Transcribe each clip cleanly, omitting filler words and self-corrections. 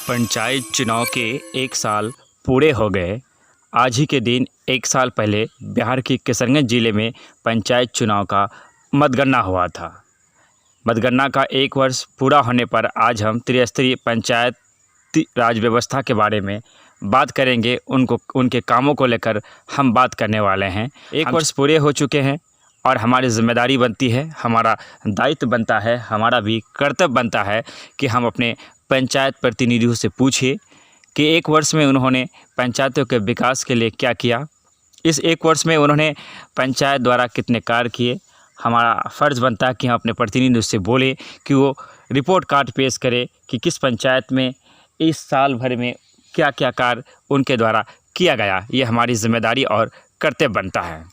पंचायत चुनाव के 1 साल पूरे हो गए। आज ही के दिन 1 साल पहले बिहार के किशनगंज ज़िले में पंचायत चुनाव का मतगणना हुआ था। मतगणना का 1 वर्ष पूरा होने पर आज हम त्रिस्तरीय पंचायत राज व्यवस्था के बारे में बात करेंगे। उनके कामों को लेकर हम बात करने वाले हैं। 1 वर्ष पूरे हो चुके हैं और हमारी ज़िम्मेदारी बनती है, हमारा दायित्व बनता है, हमारा भी कर्तव्य बनता है कि हम अपने पंचायत प्रतिनिधियों से पूछिए कि 1 वर्ष में उन्होंने पंचायतों के विकास के लिए क्या किया। इस 1 वर्ष में उन्होंने पंचायत द्वारा कितने कार्य किए। हमारा फ़र्ज़ बनता है कि हम अपने प्रतिनिधियों से बोले कि वो रिपोर्ट कार्ड पेश करें कि किस पंचायत में इस साल भर में क्या क्या कार्य उनके द्वारा किया गया। ये हमारी ज़िम्मेदारी और कर्तव्य बनता है।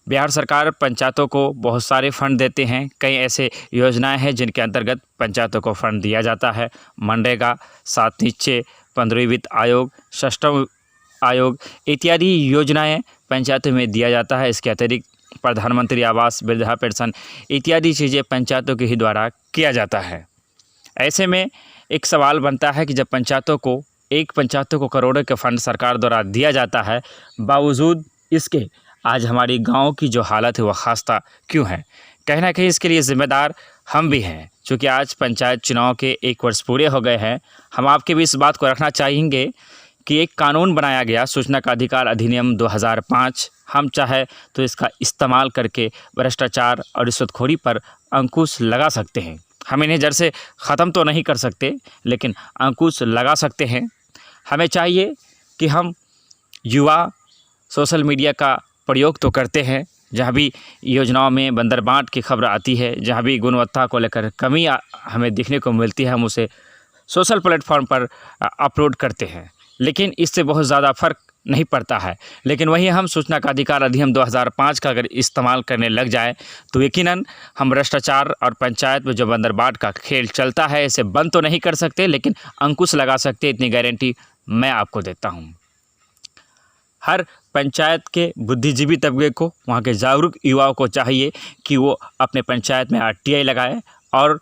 बिहार सरकार पंचायतों को बहुत सारे फ़ंड देते हैं। कई ऐसे योजनाएं हैं जिनके अंतर्गत पंचायतों को फ़ंड दिया जाता है। मनरेगा, 7 निश्चय, 15वीं वित्त आयोग, षष्ठम आयोग इत्यादि योजनाएं पंचायतों में दिया जाता है। इसके अतिरिक्त प्रधानमंत्री आवास, वृद्धा पेंशन इत्यादि चीज़ें पंचायतों के ही द्वारा किया जाता है। ऐसे में एक सवाल बनता है कि जब पंचायतों को करोड़ों के फंड सरकार द्वारा दिया जाता है, बावजूद इसके आज हमारी गांव की जो हालत है वह खास्ता क्यों है। कहीं ना कहीं इसके लिए ज़िम्मेदार हम भी हैं। चूँकि आज पंचायत चुनाव के 1 वर्ष पूरे हो गए हैं, हम आपके भी इस बात को रखना चाहेंगे कि एक कानून बनाया गया, सूचना का अधिकार अधिनियम 2005। हम चाहे तो इसका इस्तेमाल करके भ्रष्टाचार और रिश्वतखोरी पर अंकुश लगा सकते हैं। हम इन्हें जड़ से ख़त्म तो नहीं कर सकते, लेकिन अंकुश लगा सकते हैं। हमें चाहिए कि हम युवा सोशल मीडिया का प्रयोग तो करते हैं। जहाँ भी योजनाओं में बंदरबांट की खबर आती है, जहाँ भी गुणवत्ता को लेकर कमी हमें देखने को मिलती है, हम उसे सोशल प्लेटफॉर्म पर अपलोड करते हैं, लेकिन इससे बहुत ज़्यादा फ़र्क नहीं पड़ता है। लेकिन वहीं हम सूचना का अधिकार अधिनियम 2005 का अगर इस्तेमाल करने लग जाए तो यकीनन हम भ्रष्टाचार और पंचायत में जो बंदरबांट का खेल चलता है इसे बंद तो नहीं कर सकते, लेकिन अंकुश लगा सकते। इतनी गारंटी मैं आपको देता हूँ। हर पंचायत के बुद्धिजीवी तबके को, वहाँ के जागरूक युवाओं को चाहिए कि वो अपने पंचायत में आरटीआई लगाए और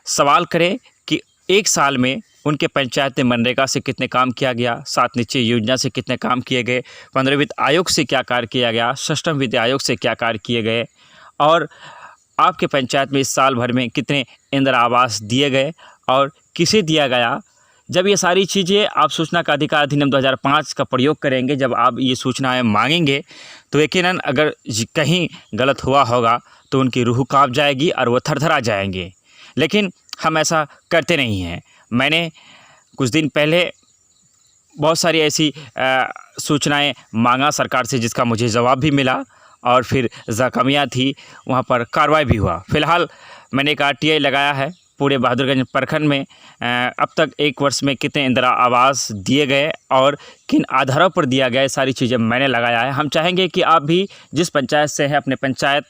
सवाल करें कि 1 साल में उनके पंचायत में मनरेगा से कितने काम किया गया, 7 निश्चय योजना से कितने काम किए गए, 15वीं वित्त आयोग से क्या कार्य किया गया, षष्ठम वित्त आयोग से क्या कार्य किए गए, और आपके पंचायत में इस साल भर में कितने इंदिरा आवास दिए गए और किसे दिया गया। जब ये सारी चीज़ें आप सूचना का अधिकार अधिनियम 2005 का प्रयोग करेंगे, जब आप ये सूचनाएं मांगेंगे, तो यकीनन अगर कहीं गलत हुआ होगा तो उनकी रूह कांप जाएगी और वो थरथरा जाएंगे। लेकिन हम ऐसा करते नहीं हैं। मैंने कुछ दिन पहले बहुत सारी ऐसी सूचनाएं मांगा सरकार से, जिसका मुझे जवाब भी मिला और फिर जहाँ कमियाँ थी वहाँ पर कार्रवाई भी हुआ। फ़िलहाल मैंने एक आरटीआई लगाया है पूरे बहादुरगंज प्रखंड में। अब तक 1 वर्ष में कितने इंदिरा आवास दिए गए और किन आधारों पर दिया गया, सारी चीज़ें मैंने लगाया है। हम चाहेंगे कि आप भी जिस पंचायत से हैं अपने पंचायत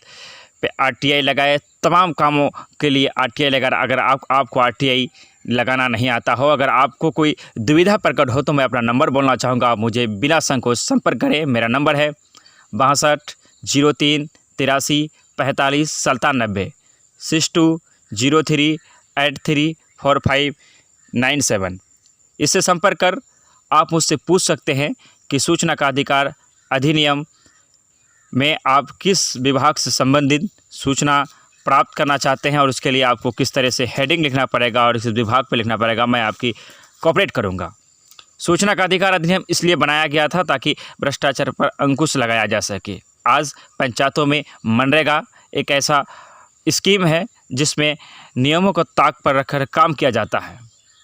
पे आरटीआई लगाए। तमाम कामों के लिए आरटीआई लगा। अगर आपको आरटीआई लगाना नहीं आता हो, अगर आपको कोई दुविधा प्रकट हो, तो मैं अपना नंबर बोलना चाहूँगा। आप मुझे बिना संकोच संपर्क करें। मेरा नंबर है 62 03 83 45 97 62 03 83 45 97। इससे संपर्क कर आप मुझसे पूछ सकते हैं कि सूचना का अधिकार अधिनियम में आप किस विभाग से संबंधित सूचना प्राप्त करना चाहते हैं और उसके लिए आपको किस तरह से हेडिंग लिखना पड़ेगा और इस विभाग पर लिखना पड़ेगा। मैं आपकी कोऑपरेट करूंगा। सूचना का अधिकार अधिनियम इसलिए बनाया गया था ताकि भ्रष्टाचार पर अंकुश लगाया जा सके। आज पंचायतों में मनरेगा एक ऐसा स्कीम है जिसमें नियमों को ताक पर रखकर काम किया जाता है।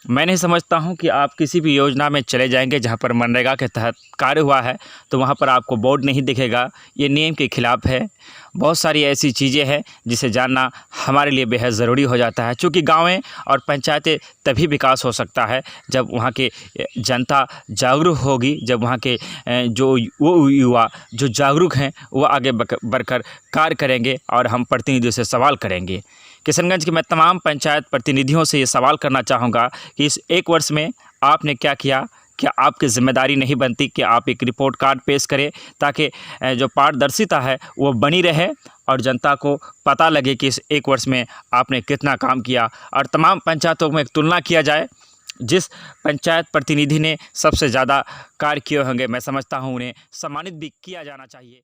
मैं नहीं समझता हूं कि आप किसी भी योजना में चले जाएंगे जहां पर मनरेगा के तहत कार्य हुआ है तो वहां पर आपको बोर्ड नहीं दिखेगा। ये नियम के खिलाफ है। बहुत सारी ऐसी चीज़ें हैं जिसे जानना हमारे लिए बेहद ज़रूरी हो जाता है। चूँकि गाँवें और पंचायतें तभी विकास हो सकता है जब वहाँ के जनता जागरूक होगी, जब वहाँ के वो युवा जो जागरूक हैं वो आगे बढ़कर कार्य करेंगे और हम प्रतिनिधियों से सवाल करेंगे। किशनगंज के मैं तमाम पंचायत प्रतिनिधियों से ये सवाल करना चाहूँगा कि इस 1 वर्ष में आपने क्या किया। क्या आपकी ज़िम्मेदारी नहीं बनती कि आप एक रिपोर्ट कार्ड पेश करें ताकि जो पारदर्शिता है वो बनी रहे और जनता को पता लगे कि इस 1 वर्ष में आपने कितना काम किया और तमाम पंचायतों में एक तुलना किया जाए जिस पंचायत प्रतिनिधि ने सबसे ज़्यादा कार्य किए होंगे, मैं समझता हूँ उन्हें सम्मानित भी किया जाना चाहिए।